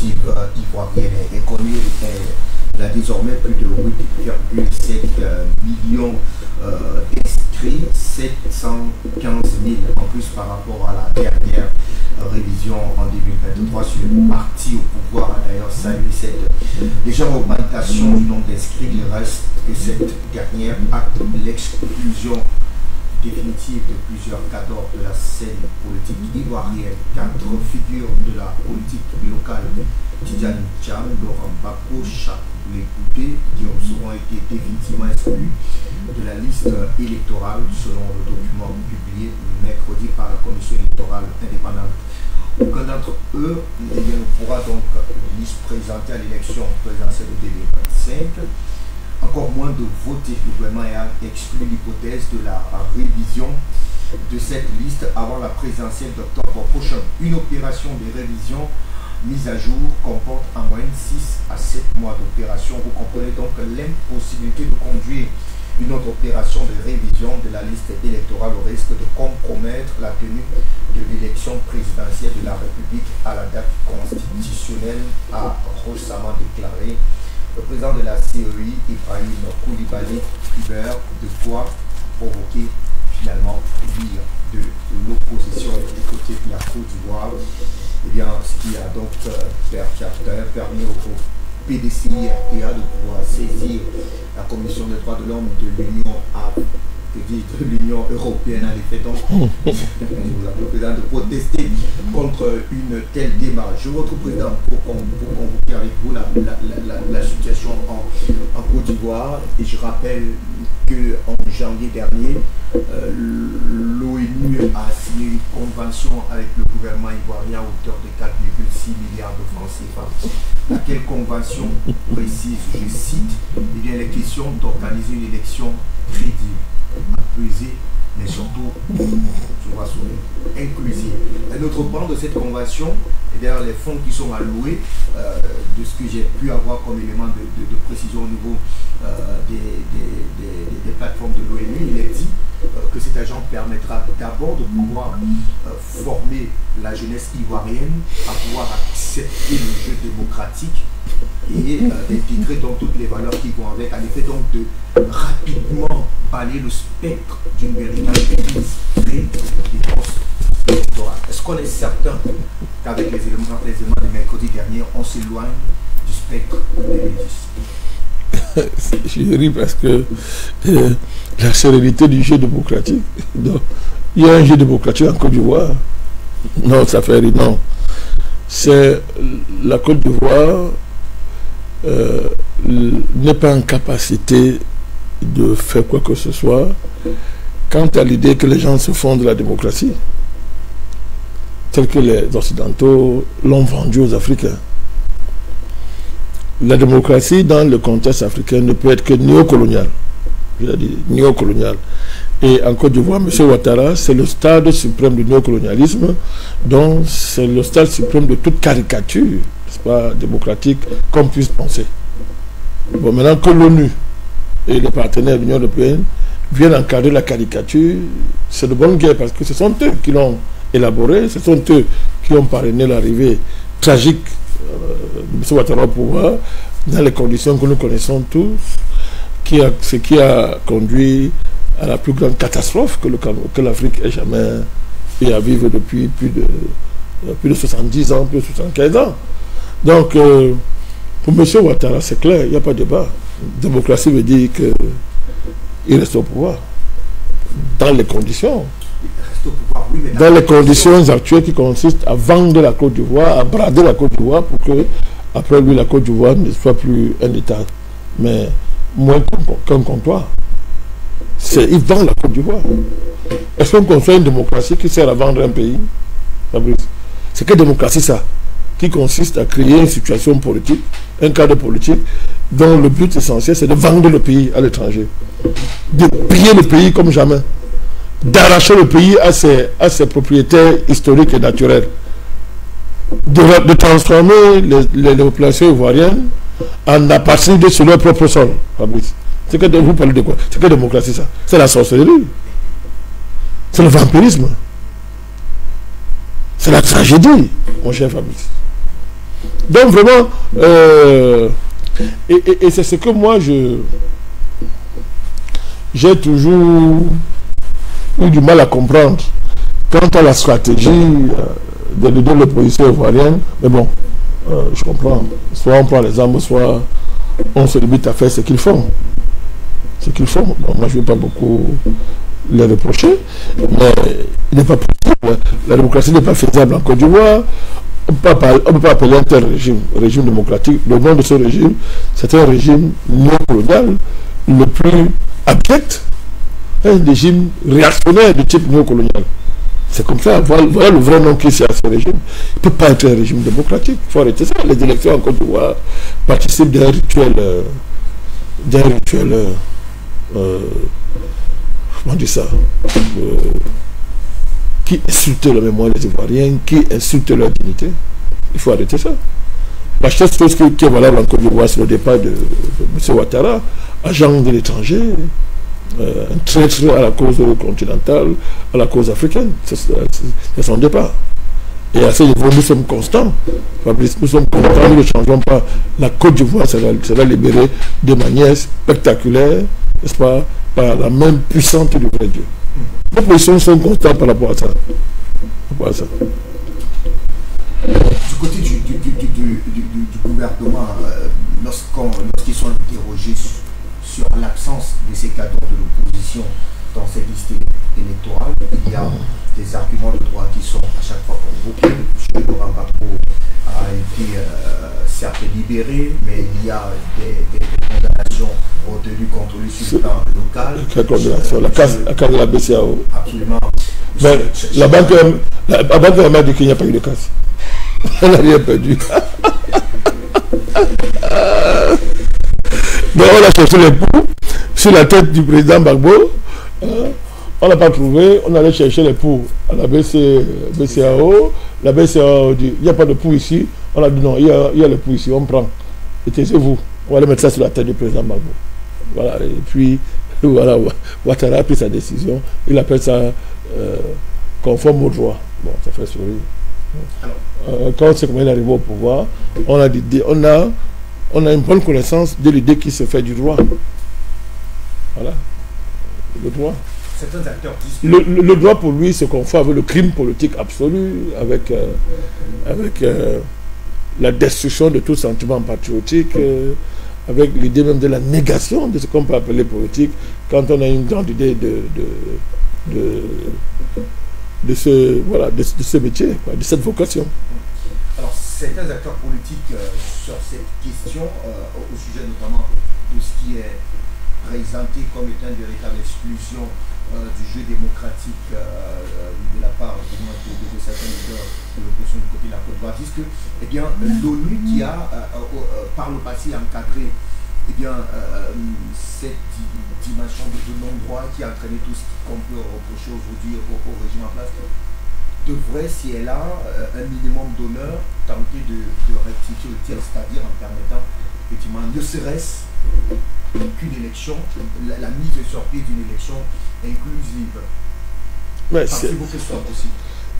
sportive ivoirienne est connue. Elle a désormais plus de 8,7 millions d'inscrits, 715 000 en plus par rapport à la dernière révision en 2023 sur le parti au pouvoir a d'ailleurs salué cette légère augmentation du nombre d'inscrits. Il reste que cette dernière acte l'exclusion définitive de plusieurs cadres de la scène politique ivoirienne. 4 figures de la politique locale, Tidiane Cham, Laurent Bako, Chakoulé Goudé, qui auront été définitivement exclus de la liste électorale selon le document publié mercredi par la commission électorale indépendante. Aucun d'entre eux ne pourra donc présenter à l'élection présidentielle de 2025. Encore moins de voter. Le gouvernement a exclu l'hypothèse de la révision de cette liste avant la présidentielle d'octobre prochain. Une opération de révision mise à jour comporte en moyenne 6 à 7 mois d'opération. Vous comprenez donc l'impossibilité de conduire une autre opération de révision de la liste électorale au risque de compromettre la tenue de l'élection présidentielle de la République à la date constitutionnelle, a récemment déclaré le président de la CEI, Ibrahim Koulibaly Kubert, de quoi provoquer finalement l'ire de l'opposition du côté de la Côte d'Ivoire. Eh bien, ce qui a donc permis au PDCI-RTA de pouvoir saisir la Commission des droits de l'homme de l'Union européenne, en effet, donc le président de protester contre une telle démarche. Je vous retrouve, président, pour convoquer avec vous la situation en Côte d'Ivoire. Et je rappelle qu'en janvier dernier, l'ONU a signé une convention avec le gouvernement ivoirien à hauteur de 4,6 milliards de francs CFA. Laquelle convention précise, je cite, il y a la question d'organiser une élection crédible, apaisée, mais surtout, je vois sourire, inclusive. Un autre point de cette convention, et d'ailleurs les fonds qui sont alloués, de ce que j'ai pu avoir comme élément de précision au niveau des plateformes de l'ONU, il est dit que cet agent permettra d'abord de pouvoir former la jeunesse ivoirienne à pouvoir accepter le jeu démocratique et d'intégrer donc toutes les valeurs qui vont avec, en effet donc de rapidement balayer le spectre d'une véritable crise des postes électoraux. Est-ce qu'on est certain qu'avec les éléments de mercredi dernier, on s'éloigne du spectre de 2010? Je ris parce que la sérénité du jeu démocratique. Donc, il y a un jeu démocratique en Côte d'Ivoire. Non, ça fait rire, non. C'est la Côte d'Ivoire n'est pas en capacité de faire quoi que ce soit quant à l'idée que les gens se font de la démocratie, telle que les Occidentaux l'ont vendue aux Africains. La démocratie dans le contexte africain ne peut être que néocoloniale. Je l'ai dit, néocoloniale. Et en Côte d'Ivoire, M. Ouattara, c'est le stade suprême du néocolonialisme, donc c'est le stade suprême de toute caricature, n'est-ce pas, démocratique, qu'on puisse penser. Bon, maintenant que l'ONU et les partenaires de l'Union européenne viennent encadrer la caricature, c'est de bonne guerre, parce que ce sont eux qui l'ont élaboré, ce sont eux qui ont parrainé l'arrivée tragique de M. Ouattara au pouvoir, dans les conditions que nous connaissons tous, ce qui a conduit à la plus grande catastrophe que l'Afrique ait jamais eu à vivre depuis plus de 70 ans, plus de 75 ans. Donc, pour M. Ouattara, c'est clair, il n'y a pas de débat. Démocratie veut dire qu'il reste au pouvoir, dans les conditions. Dans les conditions actuelles qui consistent à vendre la Côte d'Ivoire, à brader la Côte d'Ivoire pour que, après lui, la Côte d'Ivoire ne soit plus un État, mais moins qu'un comptoir. Il vend la Côte d'Ivoire. Est-ce qu'on construit une démocratie qui sert à vendre un pays? C'est quelle démocratie ça? Qui consiste à créer une situation politique, un cadre politique, dont le but essentiel c'est de vendre le pays à l'étranger, de piller le pays comme jamais, d'arracher le pays à ses propriétaires historiques et naturels, de transformer les populations ivoiriennes en apatrides sur leur propre sol. C'est que vous parlez de quoi? C'est que démocratie ça? C'est la sorcellerie, c'est le vampirisme, c'est la tragédie, mon cher Fabrice. Donc vraiment, et c'est ce que moi j'ai toujours eu du mal à comprendre quant à la stratégie de l'opposition ivoirienne. Mais bon, je comprends. Soit on prend les armes, soit on se limite à faire ce qu'ils font. Ce qu'ils font. Donc, moi, je ne vais pas beaucoup les reprocher, mais il n'est pas possible. La démocratie n'est pas faisable en Côte d'Ivoire. On ne peut pas appeler un tel régime démocratique. Le nom de ce régime, c'est un régime néocolonial le plus abject, un régime réactionnaire de type néocolonial. C'est comme ça. Voilà le vrai nom qui est à ce régime. Il ne peut pas être un régime démocratique. Il faut arrêter ça. Les élections en Côte d'Ivoire participent d'un rituel, comment dire ça, qui insulte la mémoire des Ivoiriens, qui insulte leur dignité. Il faut arrêter ça. La seule chose qui est valable en Côte d'Ivoire, c'est le départ de M. Ouattara, agent de l'étranger, un traître à la cause continentale, à la cause africaine. C'est son départ. Et à ce niveau, nous sommes constants. Fabrice, nous sommes constants, nous ne changeons pas. La Côte d'Ivoire sera libérée de manière spectaculaire, n'est-ce pas, par la main puissante du vrai Dieu. Nos positions sont constantes par rapport à ça. Du côté du gouvernement, lorsqu'ils sont interrogés sur l'absence de ces cadres de l'opposition dans cette liste électorale, il y a des arguments de droit qui sont à chaque fois convoqués. M. Laurent Gbagbo a été certes libéré, mais il y a des condamnations retenues contre lui sur le plan local. Quelle condamnation? La casse de la BCAO. Absolument. Mais la banque m'a dit qu'il n'y a pas eu de casse. Elle n'a rien perdu. Donc on a cherché les poux sur la tête du président Gbagbo. On n'a pas trouvé. On allait chercher les poux à la BCAO. La BCAO dit il n'y a pas de poux ici. On a dit non, il y a les poux ici, on prend. Et taisez-vous. On va aller mettre ça sur la tête du président Gbagbo. Voilà. Et puis, voilà, Ouattara a pris sa décision. Il appelle ça conforme au droit. Bon, ça fait sourire. Quand on sait comment il est arrivé au pouvoir, on a une bonne connaissance de l'idée qui se fait du droit. Voilà. Le droit. Certains acteurs disent le droit pour lui se confond avec le crime politique absolu, avec la destruction de tout sentiment patriotique, avec l'idée même de la négation de ce qu'on peut appeler politique, quand on a une grande idée de ce métier, quoi, de cette vocation. Alors, certains acteurs politiques sur cette question, au sujet notamment de ce qui est présenté comme étant une véritable exclusion du jeu démocratique de la part de certains leaders de l'opposition du côté de la Côte d'Ivoire, disent que l'ONU qui a par le passé encadré cette dimension de non-droit qui a entraîné tout ce qu'on peut reprocher aujourd'hui au régime en place, devrait, si elle a un minimum d'honneur, tenter de rectifier le tir, c'est-à-dire en permettant effectivement, ne serait-ce qu'une élection, la mise sur pied d'une élection inclusive. Mais pensez-vous que ce soit possible?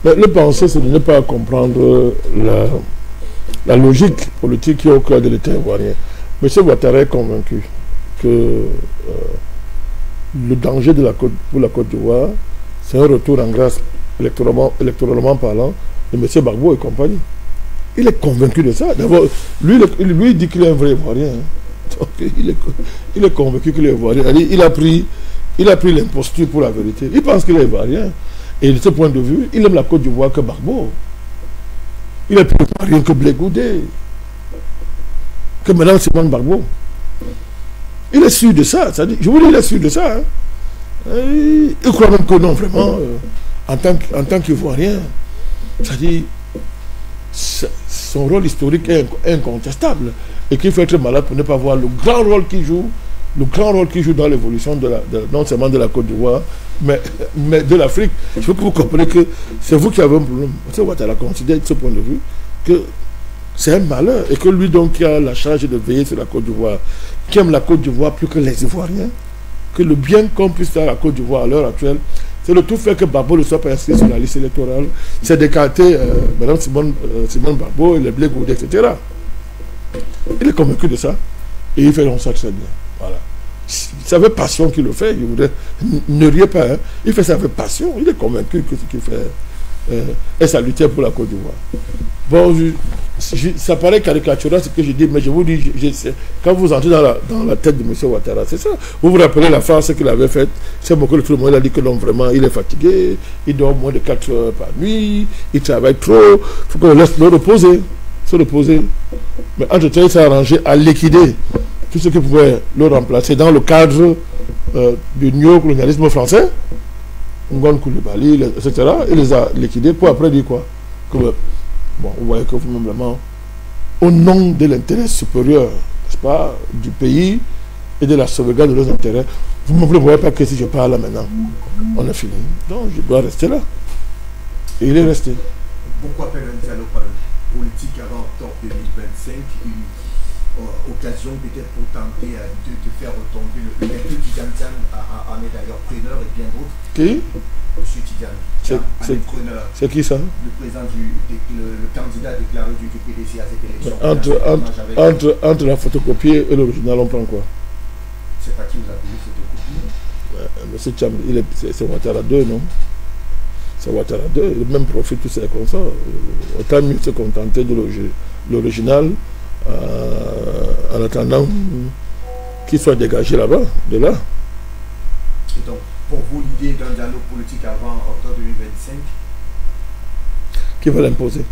Mais le penser, c'est de ne pas comprendre la logique politique qui est au cœur de l'État ivoirien. M. Ouattara est convaincu que le danger pour la Côte d'Ivoire, c'est un retour en grâce électoralement parlant de M. Gbagbo et compagnie. Il est convaincu de ça. D'abord, lui il dit qu'il est un vrai Ivoirien. Hein. Donc, il est convaincu qu'il est Ivoirien. Il a pris l'imposture pour la vérité. Il pense qu'il est Ivoirien. Et de ce point de vue, il aime la Côte d'Ivoire que Gbagbo. Il est plus Ivoirien que Blé Goudé, que Mme Simone Gbagbo. Il est sûr de ça. Je vous dis, il est sûr de ça. Hein. Il croit même que non, vraiment, en tant qu'Ivoirien, c'est-à-dire, son rôle historique est incontestable et qu'il faut être malade pour ne pas voir le grand rôle qu'il joue dans l'évolution non seulement de la Côte d'Ivoire, mais de l'Afrique. Je veux que vous compreniez que c'est vous qui avez un problème. M. Ouattara considère de ce point de vue que c'est un malheur et que lui donc qui a la charge de veiller sur la Côte d'Ivoire, qui aime la Côte d'Ivoire plus que les Ivoiriens, que le bien qu'on puisse faire à la Côte d'Ivoire à l'heure actuelle, c'est le tout fait que Gbagbo ne soit pas inscrit sur la liste électorale, c'est d'écarter Mme Simone Gbagbo et les Blé Goudé, etc. Il est convaincu de ça. Et il fait ça très bien. Voilà. C'est avec passion qu'il le fait. Il voudrait ne riez pas. Hein. Il fait ça avec passion. Il est convaincu que ce qu'il fait est salutaire pour la Côte d'Ivoire. Bon, ça paraît caricatural ce que je dis, mais je vous dis, quand vous entrez dans la tête de M. Ouattara, c'est ça. Vous vous rappelez la phrase qu'il avait faite. C'est beaucoup de tout le monde a dit que l'homme vraiment, il est fatigué, il dort moins de 4 heures par nuit, il travaille trop, il faut qu'on le laisse le reposer. Se reposer. Mais entre-temps, il s'est arrangé à liquider tout ce qui pouvait le remplacer dans le cadre du néocolonialisme français, Ngon Koulibaly, etc. Il les a liquidés pour après dire quoi? Que, bon, vous voyez que vous-même, vraiment, au nom de l'intérêt supérieur, n'est-ce pas, du pays et de la sauvegarde de leurs intérêts, vous ne voyez pas que si je parle là maintenant, on a fini. Donc, je dois rester là. Et il est resté. Pourquoi faire un dialogue politique avant octobre 2025, une occasion peut-être pour tenter de faire retomber le maître Tidiane en est d'ailleurs preneur et bien d'autres. Qui? Monsieur Tidiane. C'est qui ça? Le président le candidat déclaré du PDC à cette élection. Entre la photocopie et l'original, on prend quoi? C'est pas qui vous appelez photocopie? Monsieur Tidiane, c'est Ouattara 2, non? C'est Ouattara 2, le même profil, tout ça comme ça. Autant mieux se contenter de l'original en attendant qu'il soit dégagé là-bas, de là. Et donc, pour vous, l'idée d'un dialogue politique avant octobre 2025? Qui va l'imposer?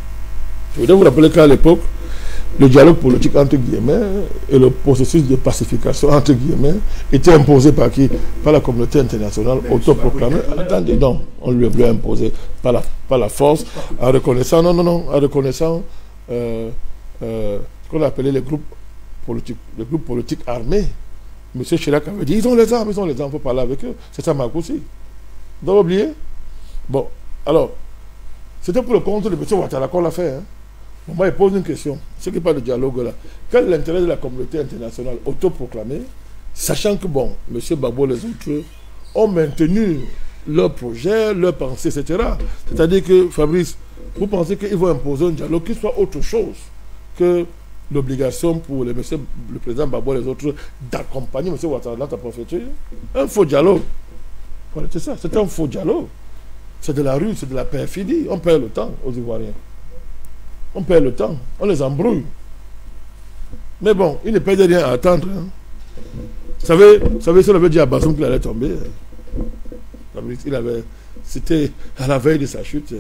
Je voudrais vous rappeler qu'à l'époque, le dialogue politique entre guillemets et le processus de pacification entre guillemets était imposé par qui? Par la communauté internationale autoproclamée. Attendez, non, on lui a imposé par la force, en reconnaissant, en reconnaissant ce qu'on appelait les groupes politiques armés. M. Chirac avait dit, ils ont les armes, il faut parler avec eux. C'est ça Marcoussi. Vous avez oublié? Bon, alors, c'était pour le compte de M. Ouattara qu'on l'a fait, hein. Moi, il pose une question. Ce qui parle de dialogue là. Quel est l'intérêt de la communauté internationale autoproclamée, sachant que, bon, M. Gbagbo, les autres ont maintenu leur projet, leur pensée, etc. C'est-à-dire que, Fabrice, vous pensez qu'ils vont imposer un dialogue qui soit autre chose que l'obligation pour le président Gbagbo et les autres d'accompagner M. Ouattara dans ta prophétie? Un faux dialogue. Voilà, c'est ça, c'est un faux dialogue. C'est de la rue, c'est de la perfidie. On perd le temps aux Ivoiriens. On perd le temps, on les embrouille. Mais bon, il ne perdait rien à attendre. Hein. Vous savez, si on avait dit à Bazoum qu'il allait tomber, c'était à la veille de sa chute.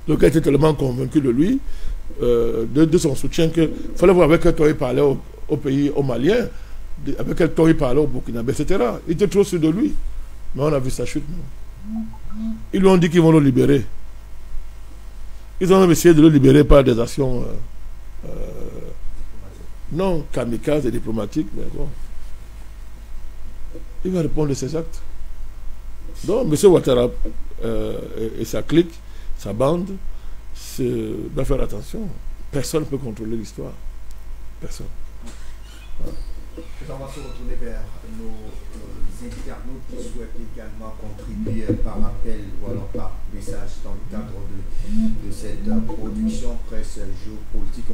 Le gars était tellement convaincu de lui, de son soutien, qu'il fallait voir avec quel ton il parlait au pays, aux Maliens, avec quel ton il parlait au Burkinabé, etc. Il était trop sûr de lui. Mais on a vu sa chute. Non. Ils lui ont dit qu'ils vont le libérer. Ils ont essayé de le libérer par des actions non kamikazes et diplomatiques, mais bon. Il va répondre de ses actes. Donc, M. Ouattara et sa clique, sa bande, doivent faire attention. Personne ne peut contrôler l'histoire. Personne. Voilà. On va se retourner vers nos internautes qui souhaitent également contribuer par appel ou alors par message dans le cadre de cette production presse géopolitique.